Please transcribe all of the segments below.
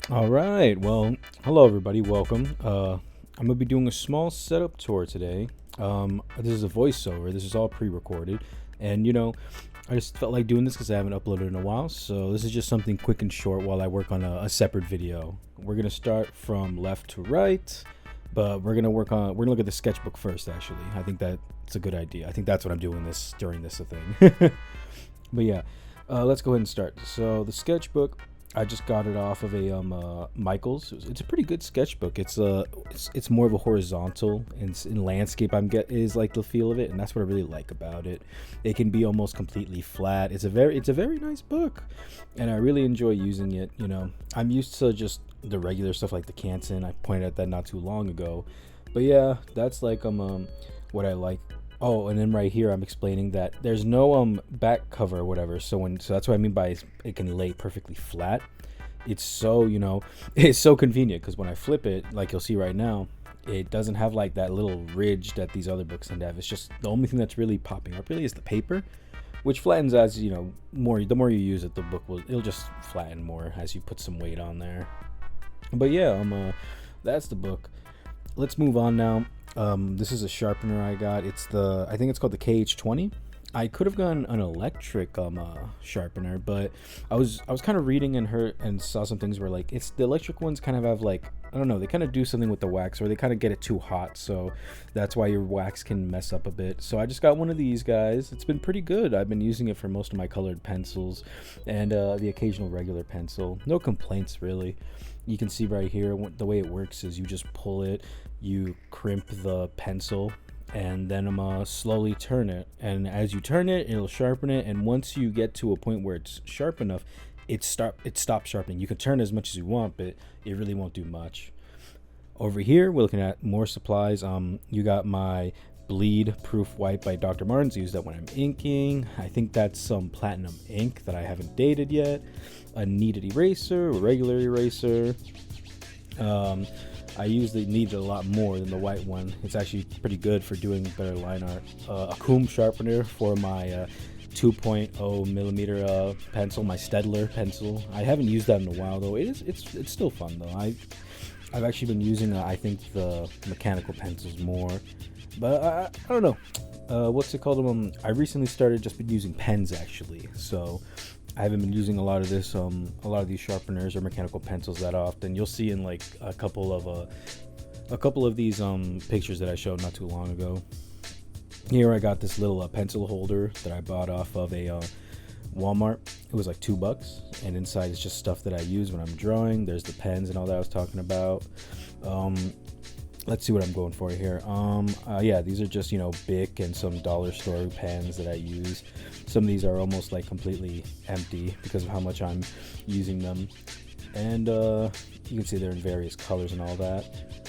All right. Well, hello everybody. Welcome. I'm gonna be doing a small setup tour today. This is a voiceover. This is all pre-recorded, and I just felt like doing this because I haven't uploaded in a while. So this is just something quick and short while I work on a separate video. We're gonna start from left to right, but we're gonna look at the sketchbook first. Actually, I think that's a good idea. I think that's what I'm doing this during this thing. But yeah, let's go ahead and start. So the sketchbook, I just got it off of a Michaels. It's a pretty good sketchbook. It's more of a horizontal and in landscape. Is like the feel of it, and that's what I really like about it. It can be almost completely flat. It's a very nice book, and I really enjoy using it. I'm used to just the regular stuff like the Canson. I pointed at that not too long ago, but yeah, that's like what I like. Oh, and then right here I'm explaining that there's no back cover or whatever. So that's what I mean by it can lay perfectly flat. It's so it's so convenient because when I flip it, like you'll see right now, it doesn't have like that little ridge that these other books tend to have. It's just the only thing that's really popping up really is the paper, which flattens as more. The more you use it, it'll just flatten more as you put some weight on there. But yeah, that's the book. Let's move on now. This is a sharpener I got. I think it's called the KH20. I could have gotten an electric sharpener, but I was kind of reading and saw some things where like it's the electric ones kind of have like, I don't know, they kind of do something with the wax or they kind of get it too hot, so that's why your wax can mess up a bit. So I just got one of these guys. It's been pretty good. I've been using it for most of my colored pencils and the occasional regular pencil. No complaints really. You can see right here the way it works is you just pull it, you crimp the pencil, and then slowly turn it. And as you turn it, it'll sharpen it. And once you get to a point where it's sharp enough, it stops sharpening. You can turn as much as you want, but it really won't do much. Over here, we're looking at more supplies. You got my bleed proof white by Dr. Martens. Use that when I'm inking. I think that's some platinum ink that I haven't dated yet. A kneaded eraser, a regular eraser. I use the kneaded a lot more than the white one. It's actually pretty good for doing better line art. A comb sharpener for my 2.0 millimeter pencil, my Staedtler pencil. I haven't used that in a while though. It's still fun though. I've actually been using I think the mechanical pencils more, but I don't know. What's it called? I recently started just been using pens actually, so I haven't been using a lot of these sharpeners or mechanical pencils that often. You'll see in like a couple of these pictures that I showed not too long ago. Here I got this little pencil holder that I bought off of a Walmart. It was like $2, and inside is just stuff that I use when I'm drawing. There's the pens and all that I was talking about. Let's see what I'm going for here. Yeah, these are just Bic and some dollar store pens that I use. Some of these are almost like completely empty because of how much I'm using them. And you can see they're in various colors and all that.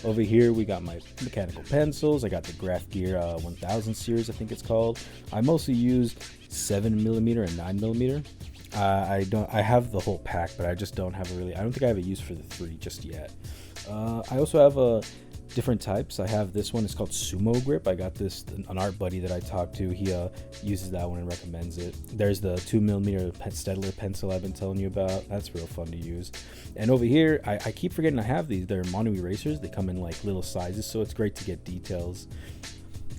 Over here we got my mechanical pencils. I got the GraphGear 1000 series, I think it's called. I mostly use 7mm and 9mm. I have the whole pack, but I just don't have I don't think I have a use for the 3 just yet. I also have different types. I have this one. It's called SumoGrip. I got an art buddy that I talked to. He uses that one and recommends it. There's the 2mm Staedtler pencil I've been telling you about. That's real fun to use. And over here, I keep forgetting I have these. They're mono erasers. They come in like little sizes, so it's great to get details.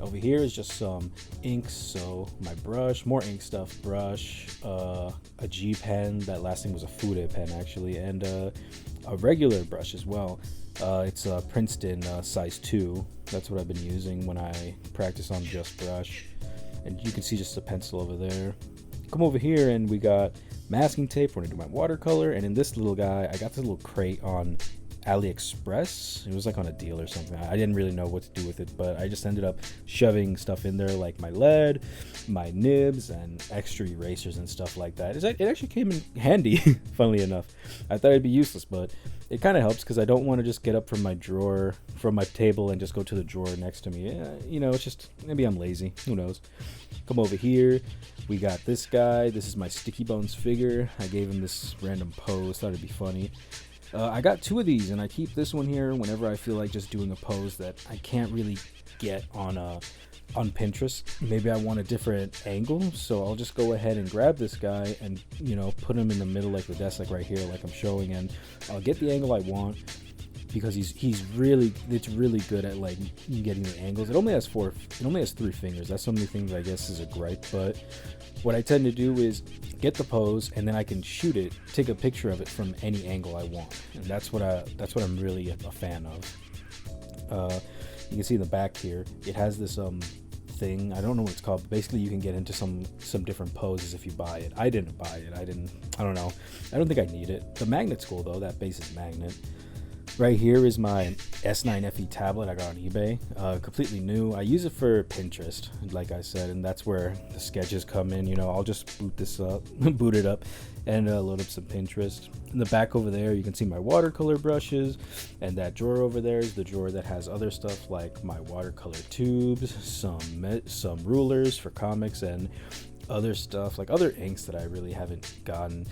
Over here is just some inks, so my brush, more ink stuff, brush, a G pen. That last thing was a Fude pen actually, and a regular brush as well. It's a Princeton size 2. That's what I've been using when I practice on just brush. And you can see just a pencil over there. Come over here and we got masking tape when I do my watercolor. And in this little guy, I got this little crate on AliExpress. It was like on a deal or something. I didn't really know what to do with it, but I just ended up shoving stuff in there like my lead, my nibs, and extra erasers and stuff like that. It actually came in handy, funnily enough. I thought it'd be useless, but it kind of helps because I don't want to just get up from my table and just go to the drawer next to me. It's just, maybe I'm lazy. Who knows? Come over here. We got this guy. This is my Stickybones figure. I gave him this random pose. Thought it'd be funny. I got 2 of these, and I keep this one here whenever I feel like just doing a pose that I can't really get on on Pinterest, maybe I want a different angle, so I'll just go ahead and grab this guy and, you know, put him in the middle like the desk, like right here, like I'm showing, and I'll get the angle I want, because it's really good at like getting the angles. It only has 3 fingers. That's some of the things I guess is a gripe, but what I tend to do is get the pose, and then I can shoot it, take a picture of it from any angle I want, and that's what I'm really a fan of. You can see in the back here, it has this thing, I don't know what it's called, but basically you can get into some different poses if you buy it. I didn't buy it. I don't know. I don't think I need it. The magnet's cool though, that basic magnet. Right here is my S9 FE tablet I got on eBay, completely new. I use it for Pinterest, like I said, and that's where the sketches come in. You know, I'll just boot it up, and load up some Pinterest. In the back over there, you can see my watercolor brushes, and that drawer over there is the drawer that has other stuff like my watercolor tubes, some rulers for comics, and other stuff like other inks that I really haven't gotten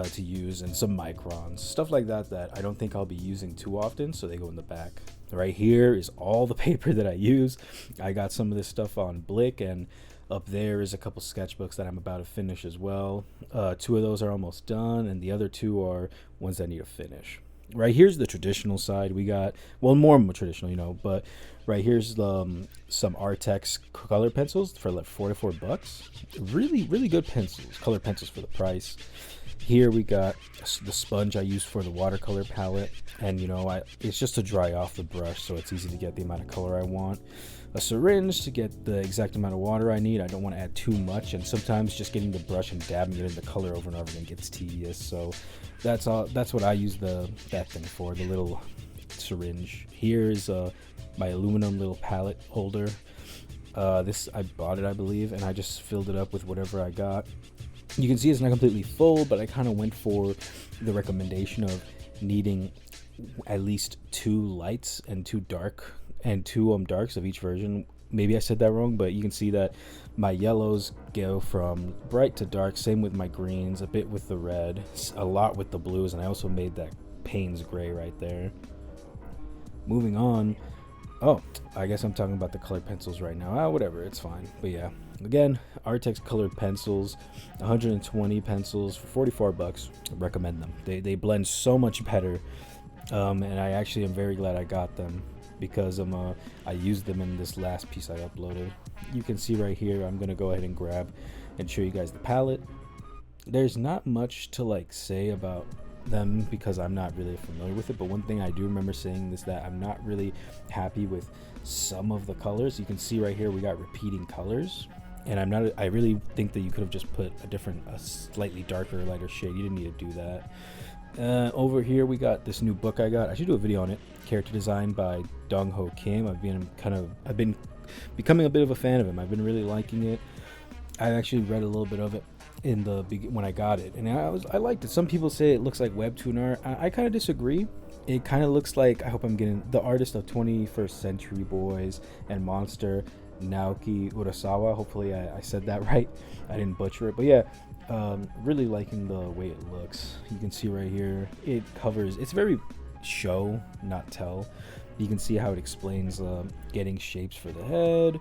to use, and some microns, stuff like that I don't think I'll be using too often, so they go in the back. Right here is all the paper that I use. I got some of this stuff on Blick, and up there is a couple sketchbooks that I'm about to finish as well. 2 of those are almost done, and the other 2 are ones that need to finish. Right here's the traditional side. We got, well, more traditional, you know, but right here's some Artex color pencils for like $4 really good pencils, color pencils for the price. Here we got the sponge I use for the watercolor palette, and you know, it's just to dry off the brush, so it's easy to get the amount of color I want. A syringe to get the exact amount of water I need. I don't want to add too much, and sometimes just getting the brush and dabbing it in the color over and over again gets tedious, so that's what I use that thing for, the little syringe. Here's my aluminum little palette holder. This, I bought it, I believe, and I just filled it up with whatever I got. You can see it's not completely full, but I kind of went for the recommendation of needing at least 2 lights and 2 dark, and 2 darks of each version. Maybe I said that wrong, but you can see that my yellows go from bright to dark, same with my greens, a bit with the red, a lot with the blues, and I also made that Payne's gray right there. Moving on. Oh, I guess I'm talking about the colored pencils right now. Whatever, it's fine. But yeah, again, Artex colored pencils, 120 pencils for $44. I recommend them. They blend so much better, and I actually am very glad I got them, because I used them in this last piece I uploaded. You can see right here, I'm gonna go ahead and grab and show you guys the palette. There's not much to like say about them because I'm not really familiar with it, but one thing I do remember saying is that I'm not really happy with some of the colors. You can see right here we got repeating colors, and I really think that you could have just put a slightly darker, lighter shade. You didn't need to do that. Over here we got this new book I got. I should do a video on it. Character design by Dong Ho Kim. I've been becoming a bit of a fan of him. I've been really liking it. I actually read a little bit of it when I got it, and I liked it. Some people say it looks like webtoon art. I kind of disagree. It kind of looks like, I hope I'm getting the artist of 21st Century Boys and Monster, Naoki Urasawa. Hopefully I said that right. I didn't butcher it, but yeah, really liking the way it looks. You can see right here, it's very show, not tell. You can see how it explains getting shapes for the head,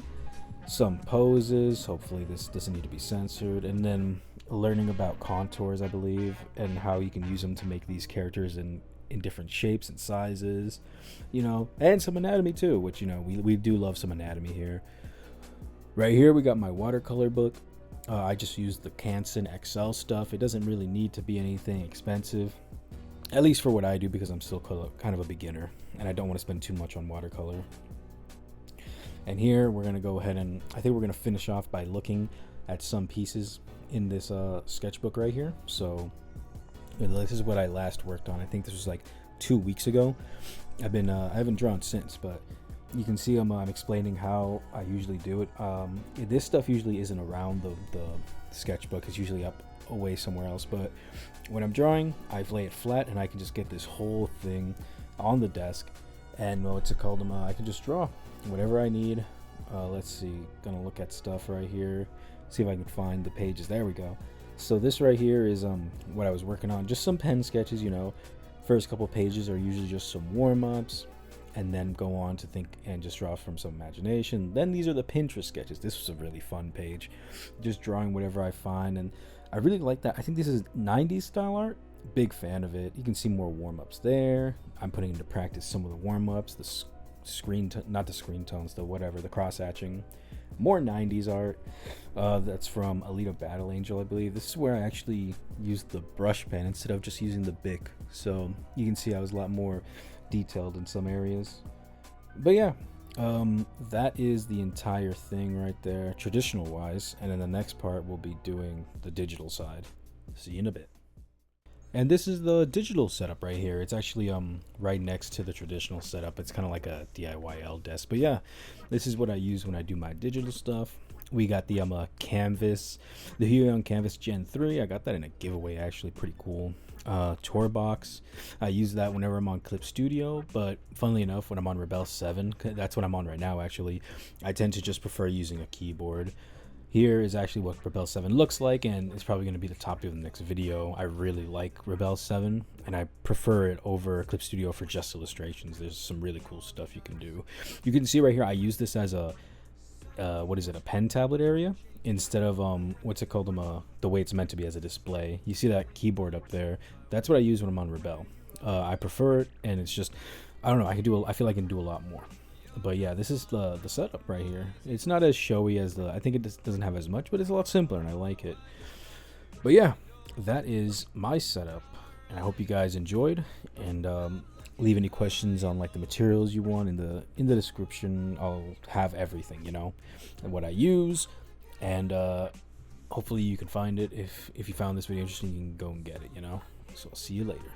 some poses. Hopefully this doesn't need to be censored, and then learning about contours, I believe, and how you can use them to make these characters in different shapes and sizes, you know, and some anatomy too, which, you know, we do love some anatomy here. Right here we got my watercolor book. I just used the Canson XL stuff. It doesn't really need to be anything expensive, at least for what I do, because I'm still kind of a beginner and I don't want to spend too much on watercolor. And here we're going to go ahead and I think we're going to finish off by looking at some pieces in this sketchbook right here. So this is what I last worked on. I think this was like 2 weeks ago. I haven't drawn since, but you can see I'm explaining how I usually do it. This stuff usually isn't around the sketchbook. It's usually up away somewhere else, but when I'm drawing, I lay it flat and I can just get this whole thing on the desk, and what's it called? I can just draw whatever I need. Let's see, gonna look at stuff right here, see if I can find the pages. There we go. So this right here is what I was working on, just some pen sketches, you know. First couple pages are usually just some warm-ups, and then go on to think and just draw from some imagination. Then these are the Pinterest sketches. This was a really fun page, just drawing whatever I find, and I really like that. I think this is 90s style art. Big fan of it. You can see more warm-ups there. I'm putting into practice some of the warm-ups, not the screen tones, the cross-hatching. More 90s art. That's from Alita Battle Angel, I believe. This is where I actually used the brush pen instead of just using the Bic. So you can see I was a lot more detailed in some areas. But yeah, that is the entire thing right there, traditional wise. And then the next part we'll be doing the digital side. See you in a bit. And this is the digital setup right here. It's actually right next to the traditional setup. It's kind of like a DIY desk. But yeah, this is what I use when I do my digital stuff. We got the canvas, the Huion Canvas Gen 3. I got that in a giveaway, actually, pretty cool. Tour box. I use that whenever I'm on Clip Studio, but funnily enough, when I'm on Rebel 7, that's what I'm on right now actually, I tend to just prefer using a keyboard. Here is actually what Rebel 7 looks like, and it's probably going to be the topic of the next video. I really like Rebel 7, and I prefer it over Clip Studio for just illustrations. There's some really cool stuff you can do. You can see right here, I use this as a, a pen tablet area, instead of, the way it's meant to be as a display. You see that keyboard up there? That's what I use when I'm on Rebel. I prefer it, and it's just, I don't know, I feel like I can do a lot more. But yeah, this is the setup right here. It's not as showy as I think it doesn't have as much, but it's a lot simpler and I like it. But yeah, that is my setup, and I hope you guys enjoyed. And leave any questions on like the materials you want in the description. I'll have everything, and what I use, and hopefully you can find it. If you found this video interesting, you can go and get it, So I'll see you later.